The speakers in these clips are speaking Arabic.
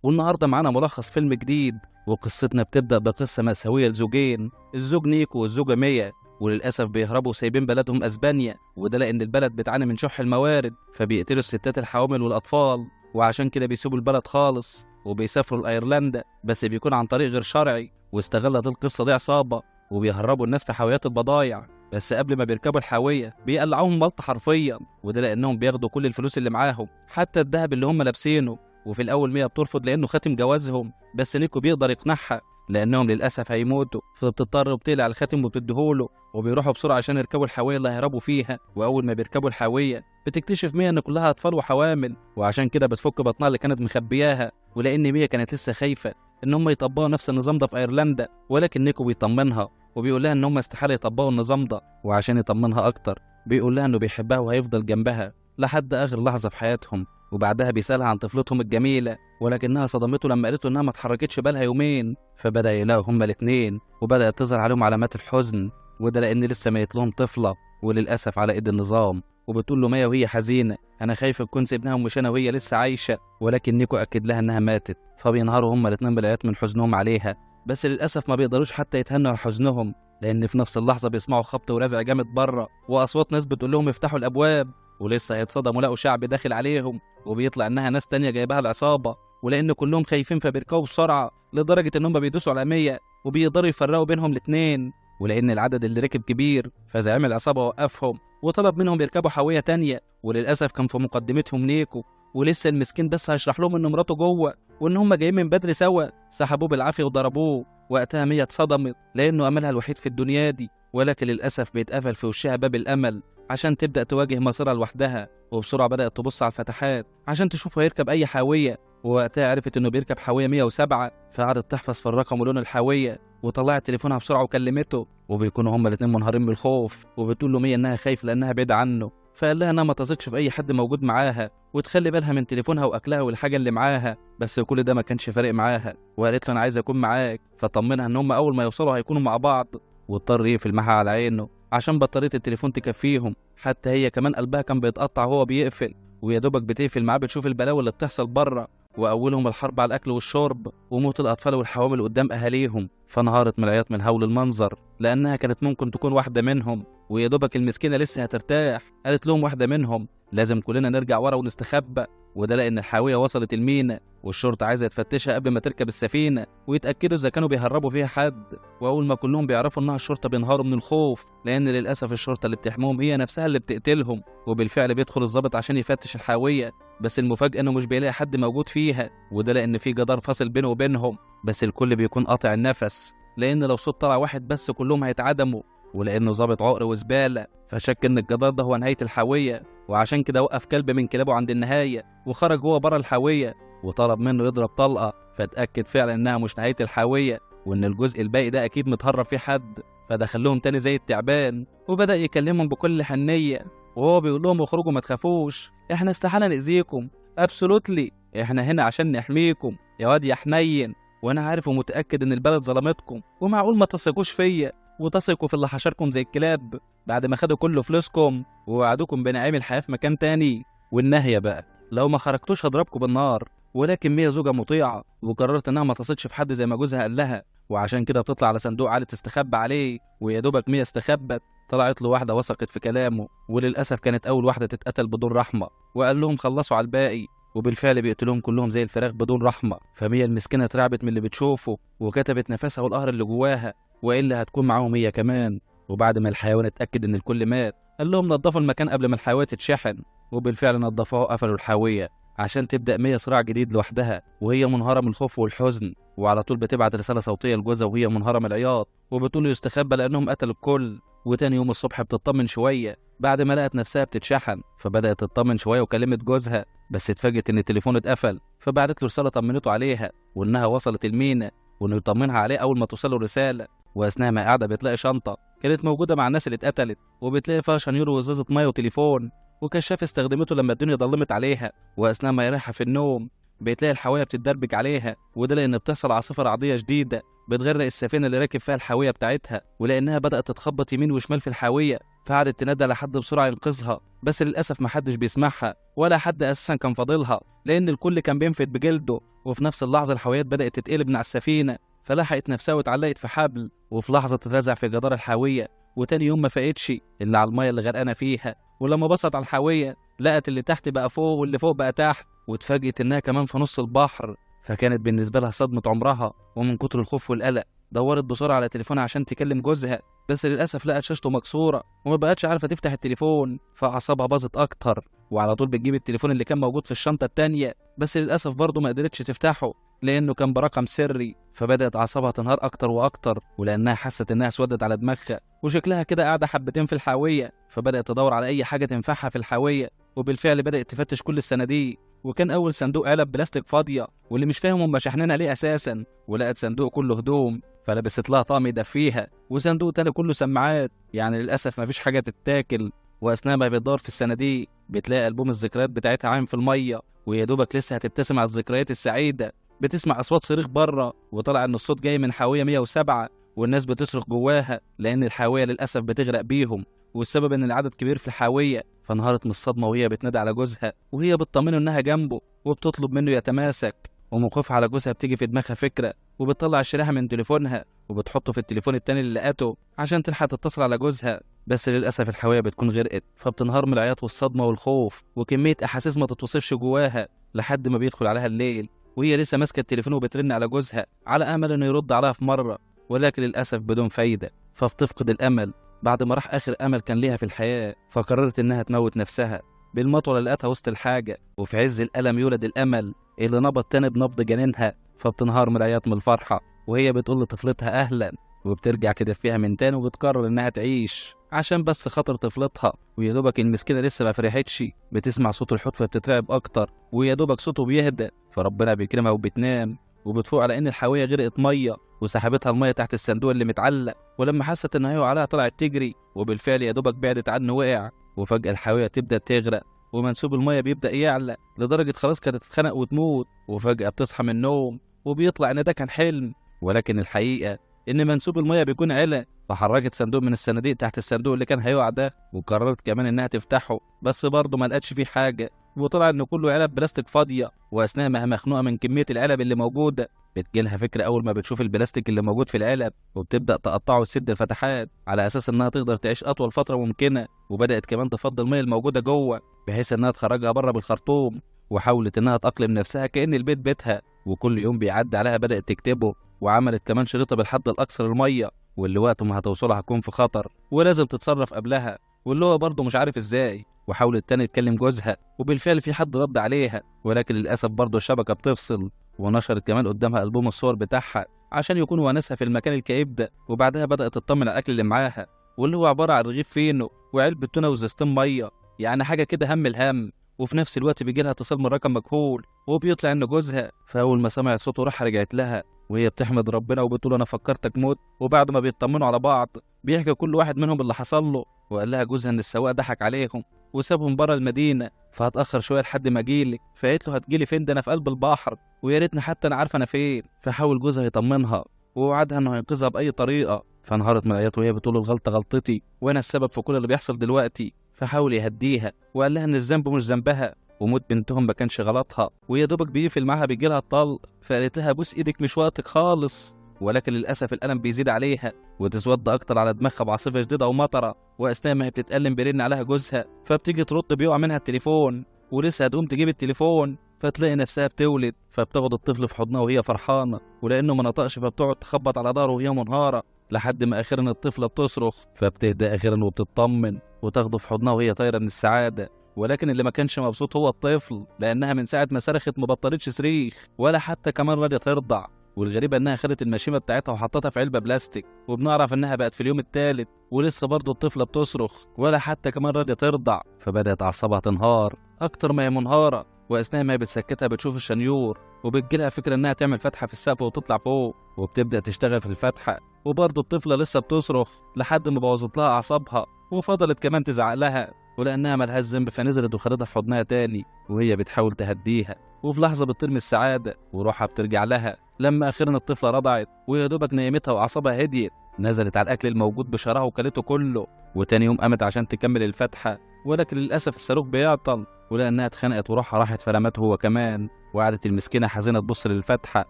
والنهارده معانا ملخص فيلم جديد، وقصتنا بتبدأ بقصة مأساوية لزوجين، الزوج نيكو والزوجة ميا، وللأسف بيهربوا سايبين بلدهم أسبانيا، وده لأن البلد بتعاني من شح الموارد، فبيقتلوا الستات الحوامل والأطفال، وعشان كده بيسيبوا البلد خالص وبيسافروا لأيرلندا، بس بيكون عن طريق غير شرعي. واستغلت القصة دي عصابة وبيهربوا الناس في حاويات البضايع، بس قبل ما بيركبوا الحاوية بيقلعوهم ملط حرفيا، وده لأنهم بياخدوا كل الفلوس اللي معاهم حتى الذهب اللي هم لابسينه. وفي الأول ميا بترفض لأنه خاتم جوازهم، بس نيكو بيقدر يقنعها لأنهم للأسف هيموتوا، فبتضطر وبتقلع الخاتم وبتديهوله، وبيروحوا بسرعة عشان يركبوا الحاوية اللي هيهربوا فيها. وأول ما بيركبوا الحاوية بتكتشف ميا إن كلها أطفال وحوامل، وعشان كده بتفك بطنها اللي كانت مخبياها، ولأن ميا كانت لسه خايفة إن هم يطبقوا نفس النظام ده في أيرلندا، ولكن نيكو بيطمنها وبيقول لها إن هم استحالة يطبقوا النظام ده، وعشان يطمنها أكتر بيقول لها إنه بيحبها وهيفضل جنبها لحد آخر لحظة في حياتهم. وبعدها بيسألها عن طفلتهم الجميلة، ولكنها صدمته لما قالت له إنها ما اتحركتش بقالها يومين، فبدأ يلاقوا هما الاتنين وبدأت تظهر عليهم علامات الحزن، وده لأن لسه ميت لهم طفلة وللأسف على إيد النظام. وبتقول له ميا وهي حزينة: أنا خايفة تكون سيبناها ومش أنا وهي لسه عايشة، ولكن نيكو أكد لها إنها ماتت، فبينهاروا هما الاتنين بالعياط من حزنهم عليها، بس للأسف ما بيقدروش حتى يتهنوا على حزنهم، لأن في نفس اللحظة بيسمعوا خبط ورزع جامد بره، وأصوات ناس بتقول لهم افتحوا الأبواب، ولسه هيتصدموا لقوا شعب داخل عليهم، وبيطلع إنها ناس تانية جايبها العصابة، ولأن كلهم خايفين فبيركبوا بسرعة لدرجة إنهم بيدوسوا على مية وبيقدروا يفرقوا بينهم الاتنين. ولأن العدد اللي ركب كبير فزعيم العصابة وقفهم وطلب منهم يركبوا حاوية تانية، وللأسف كان في مقدمتهم نيكو، ولسه المسكين بس هيشرح لهم إن مراته جوه وإن هم جايين من بدري سوا، سحبوه بالعافية وضربوه. وقتها مية اتصدمت لأنه أملها الوحيد في الدنيا دي، ولكن للأسف بيتقفل في وشها باب الأمل عشان تبدأ تواجه مصيرها لوحدها، وبسرعة بدأت تبص على الفتحات عشان تشوفه هيركب أي حاوية، ووقتها عرفت إنه بيركب حاوية 107، فقعدت تحفظ في الرقم ولون الحاوية، وطلعت تليفونها بسرعة وكلمته، وبيكونوا هما الاتنين منهارين من الخوف، وبتقول له مية إنها خايف لأنها بعيدة عنه، فقال لها إنها ما تثقش في أي حد موجود معاها وتخلي بالها من تليفونها وأكلها والحاجة اللي معاها، بس كل ده ما كانش فارق معاها، وقالت له أنا عايزة أكون معاك، فطمنها إن هما أول ما يوصلوا هيكونوا مع بعض، واضطر يقفل معاها على عينه عشان بطارية التليفون تكفيهم، حتى هي كمان قلبها كان بيتقطع وهو بيقفل، ويا دوبك بتقفل معاه بتشوف البلاوي اللي بتحصل بره، وأولهم الحرب على الأكل والشرب وموت الأطفال والحوامل قدام أهاليهم، فانهارت من العياط من هول المنظر لأنها كانت ممكن تكون واحدة منهم، ويا دوبك المسكينة لسه هترتاح قالت لهم واحدة منهم: لازم كلنا نرجع ورا ونستخبى، وده لأن الحاوية وصلت المينا والشرطة عايزة تفتشها قبل ما تركب السفينة ويتأكدوا إذا كانوا بيهربوا فيها حد. وأول ما كلهم بيعرفوا إنها الشرطة بينهاروا من الخوف، لأن للأسف الشرطة اللي بتحميهم هي نفسها اللي بتقتلهم. وبالفعل بيدخل الضابط عشان يفتش الحاوية، بس المفاجأة إنه مش بيلاقي حد موجود فيها، وده لأن في جدار فاصل بينه وبينهم، بس الكل بيكون قاطع النفس لأن لو صوت طلع واحد بس كلهم هيتعدموا، ولأنه ضابط عقر وزبالة فشك إن الجدار ده هو نهاية الحاوية، وعشان كده وقف كلب من كلابه عند النهاية وخرج هو بره الحاوية وطلب منه يضرب طلقة، فاتأكد فعلا إنها مش نهاية الحاوية وإن الجزء الباقي ده أكيد متهرب فيه حد، فدخلهم تاني زي التعبان وبدأ يكلمهم بكل حنية، وهو بيقول لهم اخرجوا ما تخافوش، احنا استحالة نأذيكم، ابسولوتلي احنا هنا عشان نحميكم يا واد يا حنين، وانا عارف ومتأكد ان البلد ظلمتكم، ومعقول ما تثقوش فيا وتثقوا في اللي حشركم زي الكلاب بعد ما خدوا كل فلوسكم ووعدوكم بنعيم الحياة في مكان تاني. والنهاية بقى لو ما خرجتوش هضربكم بالنار. ولكن ميا زوجة مطيعة وقررت انها ما تثقش في حد زي ما جوزها قال لها، وعشان كده بتطلع على صندوق عالي تستخبى عليه، ويا دوبك ميا استخبت طلعت له واحدة وثقت في كلامه، وللأسف كانت أول واحدة تتقتل بدون رحمة، وقال لهم خلصوا على الباقي، وبالفعل بيقتلوهم كلهم زي الفراخ بدون رحمة. فميا المسكينة اترعبت من اللي بتشوفه وكتبت نفسها والقهر اللي جواها وإلا هتكون معاهم هي كمان. وبعد ما الحيوان اتأكد إن الكل مات قال لهم نظفوا المكان قبل ما الحاوية تتشحن، وبالفعل نظفوها وقفلوا الحاوية عشان تبدأ ميا صراع جديد لوحدها وهي منهارة من الخوف والحزن، وعلى طول بتبعت رسالة صوتية لجوزها وهي منهارة من العياط وبتقول له يستخبى لأنهم قتلوا الكل. وتاني يوم الصبح بتطمن شوية بعد ما لقت نفسها بتتشحن، فبدأت تطمن شوية وكلمت جوزها، بس اتفاجئت إن التليفون اتقفل، فبعتت له رسالة طمنته عليها وإنها وصلت المينا وإنه يطمنها عليه أول ما توصله رسالة. وأثناء ما قاعدة بتلاقي شنطة كانت موجودة مع الناس اللي اتقتلت، وبتلاقي فيها شنيور وإزازة مية وتليفون وكشاف استخدمته لما الدنيا ضلمت عليها. وأثناء ما يريحها في النوم بتلاقي الحواية بتتدربك عليها، وده لأن بتحصل عاصفة رعدية شديدة بتغرق السفينة اللي راكب فيها الحاوية بتاعتها، ولأنها بدأت تتخبط يمين وشمال في الحاوية فقعدت تنادى على حد بسرعة ينقذها، بس للأسف محدش بيسمعها ولا حد أساسا كان فاضلها لأن الكل كان بينفد بجلده. وفي نفس اللحظة الحاويات بدأت تتقلب من على السفينة، فلحقت نفسها واتعلقت في حبل، وفي لحظة تترزع في جدار الحاوية. وتاني يوم ما فاقتش إلا على المية اللي غرقانة فيها، ولما بصت على الحاوية لقت اللي تحت بقى فوق واللي فوق بقى تحت، واتفاجئت إنها كمان في نص البحر. فكانت بالنسبة لها صدمة عمرها، ومن كتر الخوف والقلق دورت بسرعة على تليفونها عشان تكلم جوزها، بس للأسف لقت شاشته مكسورة وما بقتش عارفة تفتح التليفون، فأعصابها باظت أكتر، وعلى طول بتجيب التليفون اللي كان موجود في الشنطة التانية، بس للأسف برضه ما قدرتش تفتحه لأنه كان برقم سري. فبدأت أعصابها تنهار أكتر وأكتر، ولأنها حست إنها اسودت على دماغها وشكلها كده قاعدة حبتين في الحاوية، فبدأت تدور على أي حاجة تنفعها في الحاوية. وبالفعل بدأت تفتش كل الصناديق، وكان أول صندوق علب بلاستيك فاضية واللي مش فاهم هم شاحنينها ليه أساسا، ولقت صندوق كله هدوم فلبست لها طقم يدفيها، وصندوق تاني كله سماعات، يعني للأسف مفيش حاجة تتاكل. وأثناء ما بتدور في الصناديق بتلاقي ألبوم الذكريات بتاعتها عايم في المية، ويا دوبك لسه هتبتسم على الذكريات السعيدة بتسمع أصوات صريخ بره، وطلع إن الصوت جاي من حاوية 107 والناس بتصرخ جواها لأن الحاوية للأسف بتغرق بيهم، والسبب إن العدد كبير في الحاوية. فانهارت من الصدمة وهي بتنادي على جوزها وهي بتطمنه إنها جنبه وبتطلب منه يتماسك. ومن خوفها على جوزها بتيجي في دماغها فكرة، وبتطلع الشريحة من تليفونها وبتحطه في التليفون التاني اللي لقته عشان تلحق تتصل على جوزها، بس للأسف الحاوية بتكون غرقت، فبتنهار من العياط والصدمة والخوف وكمية أحاسيس ما تتوصفش جواها، لحد ما بيدخل عليها الليل وهي لسه ماسكة التليفون وبترن على جوزها على أمل إنه يرد عليها في مرة، ولكن للأسف بدون فايدة. فبتفقد الأمل بعد ما راح آخر أمل كان ليها في الحياة، فقررت إنها تموت نفسها بالمطوة اللي لقتها وسط الحاجة. وفي عز الألم يولد الأمل اللي نبض تاني بنبض جنينها، فبتنهار من العياط من الفرحة وهي بتقول لطفلتها أهلا، وبترجع تدفيها من تاني وبتقرر إنها تعيش عشان بس خاطر طفلتها. ويا دوبك المسكينة لسه ما فرحتش بتسمع صوت الحوت فبتترعب أكتر، ويا دوبك صوته بيهدى فربنا بيكرمها وبتنام، وبتفوق على إن الحاوية غرقت مية وسحبتها المية تحت الصندوق اللي متعلق. ولما حست إن هيقع عليها طلعت تجري، وبالفعل يا دوبك بعدت عنه وقع، وفجأة الحاوية تبدأ تغرق ومنسوب المية بيبدأ يعلى لدرجة خلاص كانت تتخنق وتموت. وفجأة بتصحى من النوم وبيطلع إن ده كان حلم، ولكن الحقيقة إن منسوب المية بيكون علا. فحركت صندوق من الصناديق تحت الصندوق اللي كان هيقع ده، وقررت كمان إنها تفتحه، بس برضه ما لقتش فيه حاجة، وطلع إنه كله علب بلاستيك فاضية. وأثناء ما هي مخنوقة من كمية العلب اللي موجودة بتجيلها فكرة أول ما بتشوف البلاستيك اللي موجود في العلب، وبتبدأ تقطعه وتسد الفتحات على أساس إنها تقدر تعيش أطول فترة ممكنة. وبدأت كمان تفضي المية الموجودة جوه بحيث إنها تخرجها بره بالخرطوم، وحاولت إنها تأقلم نفسها كأن البيت بيتها، وكل يوم بيعدي عليها بدأت تكتبه، وعملت كمان شريطة بالحد الأقصى للمية واللي وقت ما هتوصلها هتكون في خطر ولازم تتصرف قبلها، واللي هو برضه مش عارف ازاي. وحاولت تاني تكلم جوزها وبالفعل في حد رد عليها، ولكن للأسف برضه الشبكة بتفصل. ونشرت كمان قدامها ألبوم الصور بتاعها عشان يكون وناسها في المكان الكئيب ده، وبعدها بدأت تطمن على الأكل اللي معاها واللي هو عبارة عن رغيف فينو وعلبة تونة وزازتين مية، يعني حاجة كده هم الهم. وفي نفس الوقت بيجيلها اتصال من رقم مجهول وبيطلع إنه جوزها، فأول ما سمعت صوته راح رجعت لها وهي بتحمد ربنا وبتقول أنا فكرتك موت. وبعد ما بيطمنوا على بعض بيحكي كل واحد منهم اللي حصل له، وقال لها جوزها إن السواق ضحك عليهم وسابهم بره المدينة فهتأخر شوية لحد ما أجيلك. فقالت له هتجيلي فين؟ ده أنا في قلب البحر ويا ريتني حتى أنا عارفة أنا فين. فحاول جوزها يطمنها ووعدها إنه هينقذها بأي طريقة، فانهارت من العياط وهي بتقول الغلطة غلطتي وأنا السبب في كل اللي بيحصل دلوقتي. فحاول يهديها وقال لها إن الذنب مش ذنبها وموت بنتهم ما كانش غلطها، ويا دوبك بيقفل معاها بيجيلها الطلق. فقالت لها بوس ايدك مش وقتك خالص، ولكن للأسف الألم بيزيد عليها وتسود أكتر على دماغها بعاصفة شديدة ومطرة. وأثناء ما هي بتتألم بيرن عليها جوزها فبتيجي ترد بيقع منها التليفون، ولسه هتقوم تجيب التليفون فتلاقي نفسها بتولد، فبتاخد الطفل في حضنها وهي فرحانة، ولأنه ما نطقش فبتقعد تخبط على ظهره وهي منهارة لحد ما أخيرا الطفلة بتصرخ، فبتهدى أخيرا وبتطمن وتاخده في حضنها وهي طايرة من السعادة. ولكن اللي ما كانش مبسوط هو الطفل، لأنها من ساعة ما صرخت ما بطلتش صريخ ولا حتى كمان راضية ترضع. والغريبة إنها خدت المشيمة بتاعتها وحطتها في علبة بلاستيك، وبنعرف إنها بقت في اليوم الثالث ولسه برضه الطفلة بتصرخ ولا حتى كمان راضية ترضع. فبدأت أعصابها تنهار أكتر ما هي منهارة، وأثناء ما هي بتسكتها بتشوف الشنيور وبتجيلها فكرة إنها تعمل فتحة في السقف وتطلع فوق، وبتبدأ تشتغل في الفتحة. وبرضه الطفلة لسه بتصرخ لحد ما بوظت لها أعصابها، وفضلت كمان تزعق لها، ولأنها ملهاش ذنب فنزلت وخدتها في حضنها تاني وهي بتحاول تهديها. وفي لحظة بتطير من السعادة وروحها بترجع لها لما أخيرا الطفلة رضعت ويا دوبك نيمتها وأعصابها هديت. نزلت على الأكل الموجود بشراهة وكلته كله، وتاني يوم قامت عشان تكمل الفتحة، ولكن للأسف الصاروخ بيعطل، ولأنها اتخنقت وروحها راحت فرمته هو كمان. وقعدت المسكينة حزينة تبص للفتحة،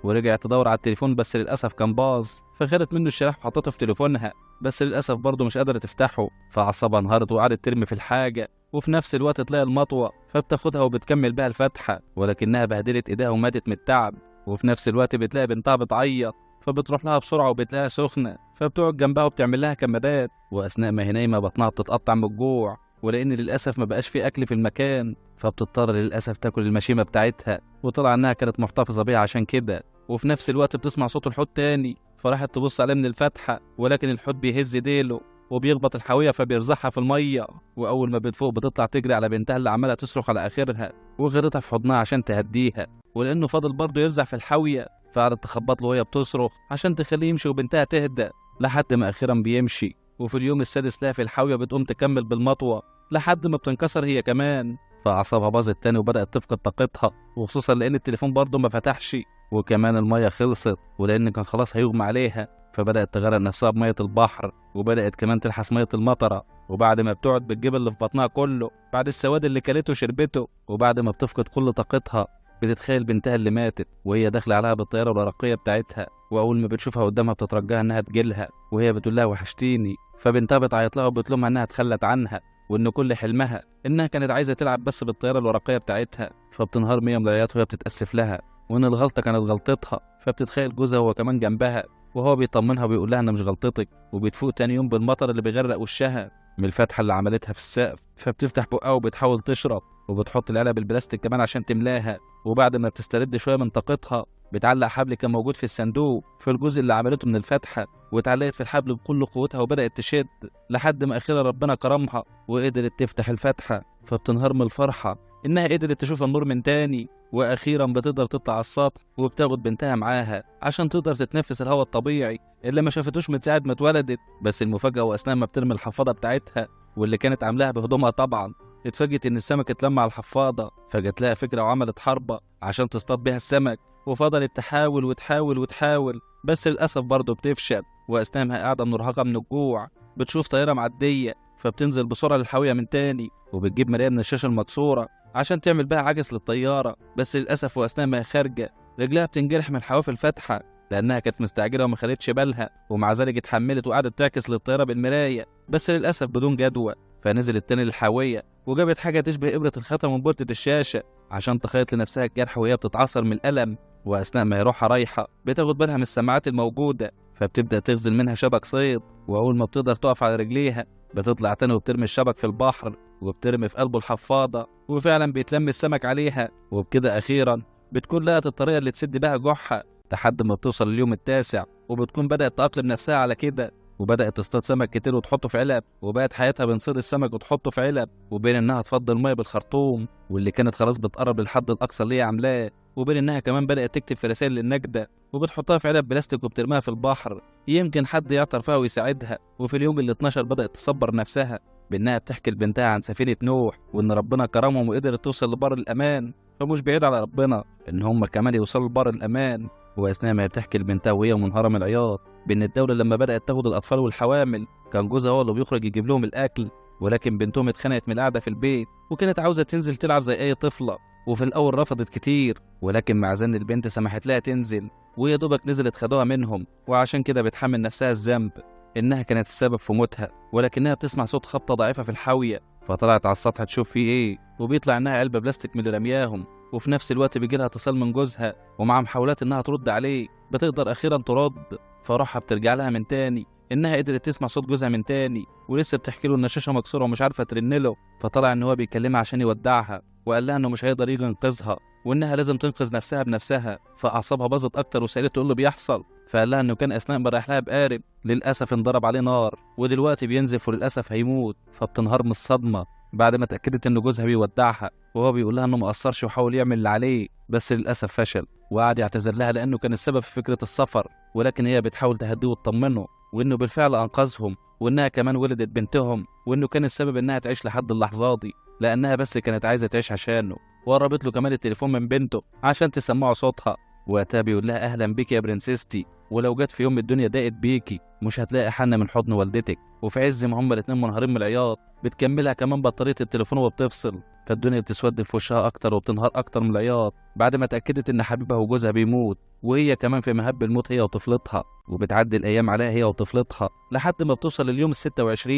ورجعت تدور على التليفون بس للأسف كان باظ، فخدت منه الشرايح وحطته في تليفونها، بس للأسف برضه مش قادرة تفتحه، فأعصابها انهارت وقعدت ترمي في الحاجة. وفي نفس الوقت تلاقي المطوة فبتاخدها وبتكمل بها الفتحة، ولكنها بهدلت إيديها وماتت من التعب. وفي نفس الوقت بتلاقي بنتها بتعيط، فبتروح لها بسرعة وبتلاقيها سخنة، فبتقعد جنبها وبتعمل لها كمادات. وأثناء ما هي نايمة بطنها بتتقطع من الجوع، ولأن للأسف ما بقاش في أكل في المكان، فبتضطر للأسف تاكل المشيمة بتاعتها، وطلع إنها كانت محتفظة بيها عشان كده. وفي نفس الوقت بتسمع صوت الحوت تاني، فراحت تبص عليه من الفتحة، ولكن الحوت بيهز ديله وبيخبط الحاوية فبيرزعها في المية. وأول ما بتفوق بتطلع تجري على بنتها اللي عمالة تصرخ على آخرها، وغيرتها في حضنها عشان تهديها، ولأنه فاضل برضه يرزع في الحاوية، فقعدت تخبط له وهي بتصرخ عشان تخليه يمشي وبنتها تهدى، لحد ما أخيرا بيمشي. وفي اليوم السادس لها في الحاوية بتقوم تكمل بالمطوة لحد ما بتنكسر هي كمان، فأعصابها باظت تاني وبدأت تفقد طاقتها، وخصوصا لأن التليفون برضه ما فتحش، وكمان المية خلصت، ولأن كان خلاص هيغمى عليها، فبدأت تغرق نفسها بمية البحر، وبدأت كمان تلحس مية المطرة. وبعد ما بتقعد بتجيب اللي في بطنها كله بعد السواد اللي كلته وشربته، وبعد ما بتفقد كل طاقتها بتتخيل بنتها اللي ماتت وهي داخلة عليها بالطيارة الورقية بتاعتها، وأول ما بتشوفها قدامها بتترجاها إنها تجيلها، وهي بتقول لها وحشتيني، فبنتها بتعيط لها وبتلومها إنها تخلت عنها، وإن كل حلمها إنها كانت عايزة تلعب بس بالطيارة الورقية بتاعتها. فبتنهار مية من العياط وهي بتتأسف لها، وإن الغلطة كانت غلطتها، فبتتخيل جوزها هو كمان جنبها وهو بيطمنها وبيقول لها إن مش غلطتك. وبتفوق تاني يوم بالمطر اللي بيغرق وشها من الفتحة اللي عملتها في السقف، فبتفتح بقها وبتحاول تشرب، وبتحط العلب البلاستيك كمان عشان تملاها. وبعد ما بتسترد شوية من طاقتها بتعلق حبل كان موجود في الصندوق في الجزء اللي عملته من الفتحة، واتعلقت في الحبل بكل قوتها وبدأت تشد لحد ما أخيرا ربنا كرمها وقدرت تفتح الفتحة. فبتنهار من الفرحة إنها قدرت تشوف النور من تاني، وأخيرا بتقدر تطلع على السطح، وبتاخد بنتها معاها عشان تقدر تتنفس الهواء الطبيعي اللي ما شافتوش من ساعة ما اتولدت. بس المفاجأة وأثناء ما بترمي الحفاضة بتاعتها واللي كانت عاملاها بهدومها طبعا، اتفاجئت إن السمك اتلم على الحفاضة، فجت لها فكرة وعملت حربة عشان تصطاد بيها السمك، وفضلت تحاول وتحاول وتحاول، بس للأسف برضه بتفشل. وأثناء ما هي قاعدة مرهقة من الجوع بتشوف طيارة معدية، فبتنزل بسرعة للحاوية من تاني، وبتجيب مراية من الشاشة المكسورة عشان تعمل بيها عجز للطيارة. بس للأسف وأثناء ما هي خارجة رجلها بتنجرح من حواف الفتحة لأنها كانت مستعجلة وما خدتش بالها، ومع ذلك اتحملت وقعدت تعكس للطيارة بالمراية، بس للأسف بدون جدوى. فنزلت تاني للحاوية وجابت حاجة تشبه إبرة الخياطة من بورتة الشاشة عشان تخيط لنفسها الجرح وهي بتتعصر من الألم. وأثناء ما هي روحها رايحة بتاخد بالها من السماعات الموجودة، فبتبدأ تغزل منها شبك صيد، وأول ما بتقدر تقف على رجليها بتطلع تاني وبترمي الشبك في البحر، وبترمي في قلبه الحفاضة، وفعلا بيتلم السمك عليها. وبكده أخيرا بتكون لقت الطريقة اللي تسد بها جوعها لحد ما بتوصل اليوم التاسع، وبتكون بدأت تأقلم نفسها على كده، وبدأت تصطاد سمك كتير وتحطه في علب، وبقت حياتها بين صيد السمك وتحطه في علب، وبين إنها تفضي المية بالخرطوم واللي كانت خلاص بتقرب للحد الأقصى اللي هي عاملاه، وبين إنها كمان بدأت تكتب في رسائل للنجدة وبتحطها في علب بلاستيك وبترميها في البحر يمكن حد يعثر فيها ويساعدها. وفي اليوم ال 12 بدأت تصبر نفسها بإنها بتحكي لبنتها عن سفينة نوح، وإن ربنا كرمهم وقدرت توصل لبر الأمان، فمش بعيد على ربنا إن هم كمان يوصلوا لبر الأمان. وأثناء ما بتحكي لبنتها وهي منهارة من العياط بإن الدولة لما بدأت تاخد الأطفال والحوامل كان جوزها هو اللي بيخرج يجيب لهم الأكل، ولكن بنتهم اتخنقت من القعدة في البيت وكانت عاوزة تنزل تلعب زي أي طفلة، وفي الأول رفضت كتير، ولكن مع زن البنت سمحت لها تنزل، ويا دوبك نزلت خدوها منهم، وعشان كده بتحمل نفسها الذنب إنها كانت السبب في موتها. ولكنها بتسمع صوت خبطة ضعيفة في الحاوية، فطلعت على السطح تشوف فيه إيه، وبيطلع إنها علبة بلاستيك من اللي رمياهم. وفي نفس الوقت بيجيلها اتصال من جوزها، ومع محاولات إنها ترد عليه بتقدر أخيرا ترد، فروحها بترجع لها من تاني إنها قدرت تسمع صوت جوزها من تاني، ولسه بتحكي له إن الشاشة مكسورة ومش عارفة ترن له، فطلع إن هو بيكلمها عشان يودعها، وقال لها إنه مش هيقدر يجي ينقذها وإنها لازم تنقذ نفسها بنفسها. فأعصابها باظت أكتر وسألته إيه اللي بيحصل، فقال لها إنه كان أثناء ما رايح لها بقارب للأسف انضرب عليه نار ودلوقتي بينزف وللأسف هيموت. فبتنهار من الصدمة بعد ما اتأكدت إن جوزها بيودعها، وهو بيقول لها إنه ما قصرش وحاول يعمل اللي عليه، بس للأسف فشل، وقعد يعتذر لها لأنه كان السبب في فكرة السفر، ولكن هي بتحاول تهديه وتطمنه، وإنه بالفعل أنقذهم، وإنها كمان ولدت بنتهم، وإنه كان السبب إنها تعيش لحد اللحظة دي لأنها بس كانت عايزة تعيش عشانه. وقربت له كمان التليفون من بنته عشان تسمعه صوتها، وقتها بيقول لها أهلا بيكي يا برنسيستي، ولو جت في يوم الدنيا ضاقت بيكي مش هتلاقي حنة من حضن والدتك. وفي عز ما هما الاتنين منهارين من العياط بتكملها كمان بطارية التليفون وبتفصل، فالدنيا بتسود في وشها أكتر وبتنهار أكتر من العياط بعد ما اتأكدت إن حبيبها وجوزها بيموت، وهي كمان في مهب الموت هي وطفلتها. وبتعدي الأيام عليها هي وطفلتها لحد ما بتوصل اليوم ال26،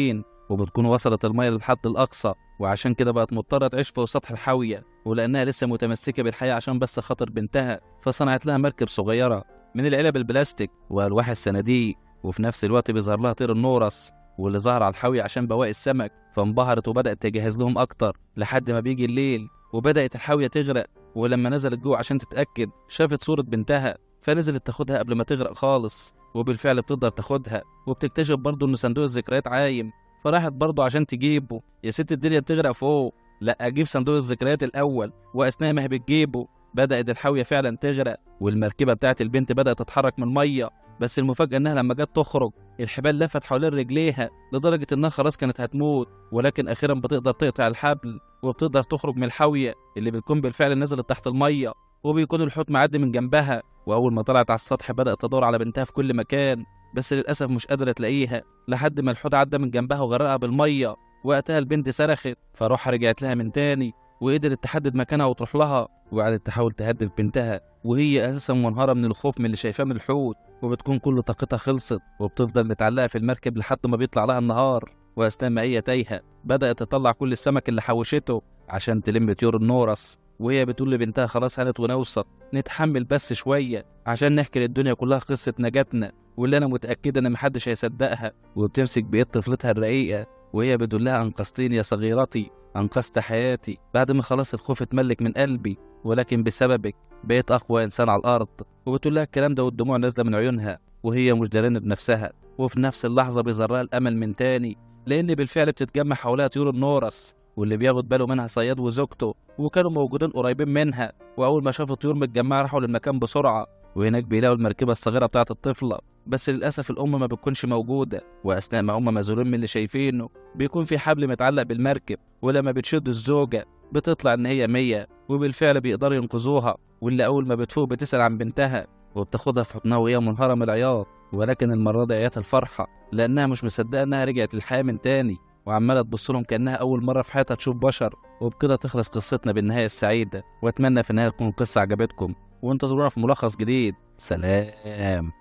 وبتكون وصلت المية للحد الأقصى، وعشان كده بقت مضطرة تعيش فوق سطح الحاوية، ولأنها لسه متمسكة بالحياة عشان بس خاطر بنتها فصنعت لها مركب صغيرة من العلب البلاستيك وألواح الصناديق، وفي نفس الوقت بيظهر لها طير النورس واللي ظهر على الحاوية عشان بواقي السمك، فانبهرت وبدأت تجهز لهم أكتر لحد ما بيجي الليل وبدأت الحاوية تغرق. ولما نزلت جوه عشان تتأكد شافت صورة بنتها، فنزلت تاخدها قبل ما تغرق خالص، وبالفعل بتقدر تاخدها، وبتكتشف برضه إن صندوق الذكريات عايم، فراحت برضه عشان تجيبه. يا ست الدنيا بتغرق فوق، لا أجيب صندوق الذكريات الأول. وأثناء ما هي بتجيبه بدأت الحاوية فعلا تغرق، والمركبة بتاعت البنت بدأت تتحرك من المية. بس المفاجأة إنها لما جت تخرج الحبال لفت حوالين رجليها لدرجة إنها خلاص كانت هتموت، ولكن أخيرا بتقدر تقطع الحبل وبتقدر تخرج من الحاوية اللي بتكون بالفعل نزلت تحت المية، وبيكون الحوت معدي من جنبها. وأول ما طلعت على السطح بدأت تدور على بنتها في كل مكان، بس للأسف مش قادرة تلاقيها لحد ما الحوت عدى من جنبها وغرقها بالمية. وقتها البنت صرخت، فروحها رجعت لها من تاني وقدرت تحدد مكانها وتروح لها، وقعدت تحاول تهدف بنتها وهي أساسا منهارة من الخوف من اللي شايفاه من الحوت، وبتكون كل طاقتها خلصت وبتفضل متعلقة في المركب لحد ما بيطلع لها النهار. وأثناء ما هي تايهة بدأت تطلع كل السمك اللي حوشته عشان تلم طيور النورس، وهي بتقول لبنتها خلاص هانت ونوصل، نتحمل بس شوية عشان نحكي للدنيا كلها قصة نجاتنا واللي أنا متأكدة إن محدش هيصدقها. وبتمسك بإيد طفلتها الرقيقة وهي بتقول لها أنقذتيني يا صغيرتي، أنقذت حياتي بعد ما خلاص الخوف اتملك من قلبي، ولكن بسببك بقيت أقوى إنسان على الأرض. وبتقول لها الكلام ده والدموع نازلة من عيونها وهي مش دارانة بنفسها. وفي نفس اللحظة بيظهر لها الأمل من تاني، لأن بالفعل بتتجمع حواليها طيور النورس، واللي بياخد باله منها صياد وزوجته وكانوا موجودين قريبين منها. وأول ما شافوا الطيور متجمعة راحوا للمكان بسرعة، وهناك بيلاقوا المركبة الصغيرة بتاعت الطفلة، بس للأسف الأم ما بتكونش موجودة. وأثناء ما هم مذهولين من اللي شايفينه بيكون في حبل متعلق بالمركب، ولما بتشد الزوجة بتطلع إن هي مية، وبالفعل بيقدروا ينقذوها. واللي أول ما بتفوق بتسأل عن بنتها وبتاخدها في حضنها وهي منهارة من العياط، ولكن المرة دي عياط الفرحة لأنها مش مصدقة إنها رجعت للحياة من تاني، وعمالة تبص لهم كأنها أول مرة في حياتها تشوف بشر. وبكده تخلص قصتنا بالنهاية السعيدة، وأتمنى في النهاية تكون القصة عجبتكم، وانتظرونا في ملخص جديد. سلام.